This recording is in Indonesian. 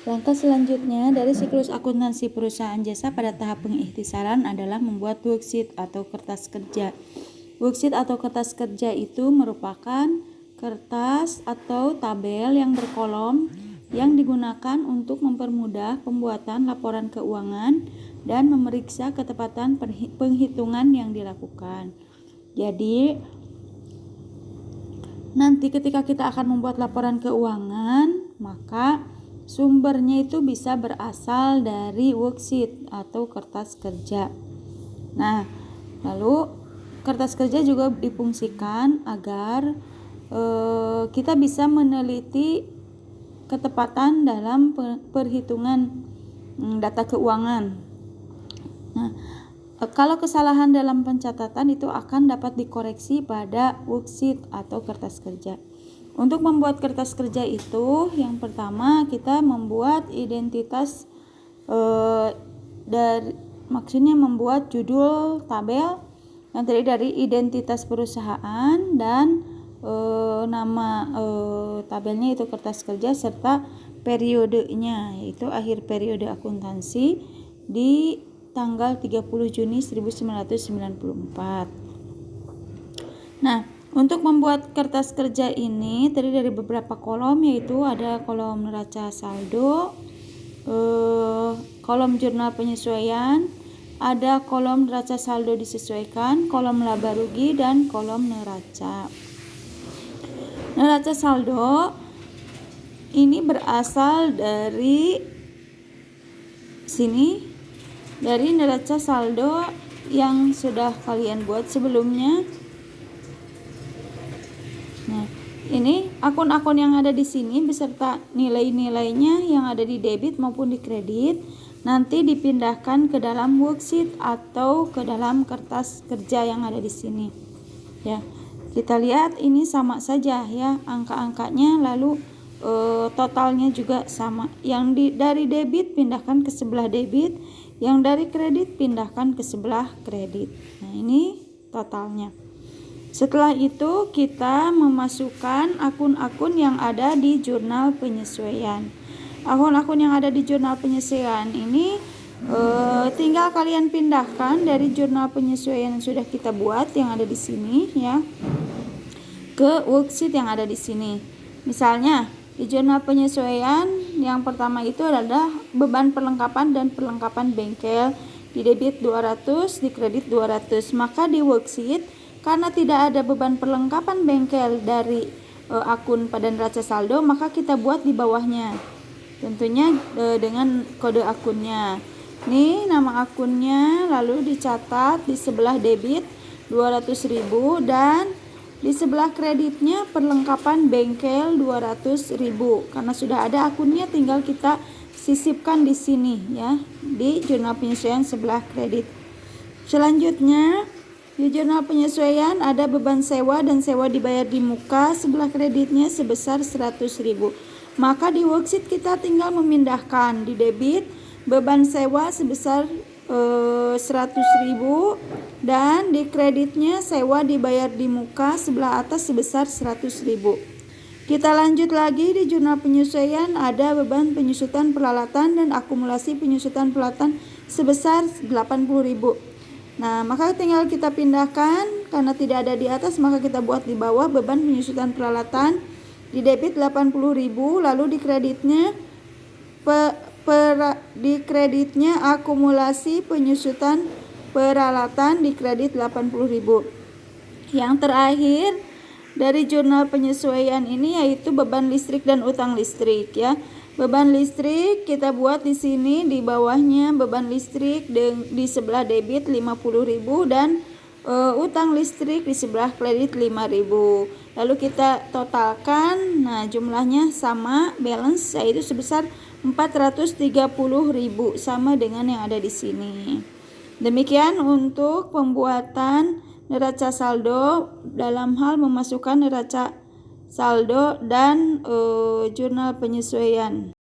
Langkah selanjutnya dari siklus akuntansi perusahaan jasa pada tahap pengikhtisaran adalah membuat worksheet atau kertas kerja. Worksheet atau kertas kerja itu merupakan kertas atau tabel yang berkolom yang digunakan untuk mempermudah pembuatan laporan keuangan dan memeriksa ketepatan penghitungan yang dilakukan. Jadi, nanti ketika kita akan membuat laporan keuangan, maka sumbernya itu bisa berasal dari worksheet atau kertas kerja. Nah, lalu kertas kerja juga difungsikan agar kita bisa meneliti ketepatan dalam perhitungan data keuangan. Nah, kalau kesalahan dalam pencatatan itu akan dapat dikoreksi pada worksheet atau kertas kerja. Untuk membuat kertas kerja itu, yang pertama kita membuat identitas maksudnya membuat judul tabel yang terdiri dari identitas perusahaan dan nama tabelnya itu kertas kerja serta periodenya, yaitu akhir periode akuntansi di tanggal 30 Juni 1994. Nah, untuk membuat kertas kerja ini terdiri dari beberapa kolom, yaitu ada kolom neraca saldo, kolom jurnal penyesuaian, ada kolom neraca saldo disesuaikan, kolom laba rugi, dan kolom neraca. Neraca saldo ini berasal dari sini, dari neraca saldo yang sudah kalian buat sebelumnya. Nah, ini akun-akun yang ada di sini beserta nilai-nilainya yang ada di debit maupun di kredit nanti dipindahkan ke dalam worksheet atau ke dalam kertas kerja yang ada di sini. Ya, kita lihat ini sama saja ya angka-angkanya, lalu totalnya juga sama. Yang dari debit pindahkan ke sebelah debit, yang dari kredit pindahkan ke sebelah kredit. Nah, ini totalnya. Setelah itu kita memasukkan akun-akun yang ada di jurnal penyesuaian. Akun-akun yang ada di jurnal penyesuaian ini tinggal kalian pindahkan dari jurnal penyesuaian yang sudah kita buat yang ada di sini ya ke worksheet yang ada di sini. Misalnya di jurnal penyesuaian yang pertama itu adalah beban perlengkapan dan perlengkapan bengkel, di debit 200, di kredit 200. Maka di worksheet karena tidak ada beban perlengkapan bengkel dari akun pada neraca saldo, maka kita buat di bawahnya. Tentunya dengan kode akunnya. Nih nama akunnya, lalu dicatat di sebelah debit 200.000 dan di sebelah kreditnya perlengkapan bengkel 200.000. Karena sudah ada akunnya, tinggal kita sisipkan di sini ya, di jurnal penyesuaian sebelah kredit. Selanjutnya di jurnal penyesuaian ada beban sewa dan sewa dibayar di muka sebelah kreditnya sebesar 100.000. Maka di worksheet kita tinggal memindahkan di debit beban sewa sebesar 100.000 dan di kreditnya sewa dibayar di muka sebelah atas sebesar 100.000. Kita lanjut lagi di jurnal penyesuaian ada beban penyusutan peralatan dan akumulasi penyusutan peralatan sebesar 80.000. Nah, maka tinggal kita pindahkan, karena tidak ada di atas maka kita buat di bawah beban penyusutan peralatan di debit 80.000, lalu di kreditnya akumulasi penyusutan peralatan di kredit 80.000. Yang terakhir dari jurnal penyesuaian ini yaitu beban listrik dan utang listrik ya. Beban listrik kita buat di sini, di bawahnya beban listrik di sebelah debit 50.000 dan utang listrik di sebelah kredit 5.000. Lalu kita totalkan, nah jumlahnya sama, balance yaitu sebesar 430.000 sama dengan yang ada di sini. Demikian untuk pembuatan neraca saldo dalam hal memasukkan neraca saldo dan jurnal penyesuaian.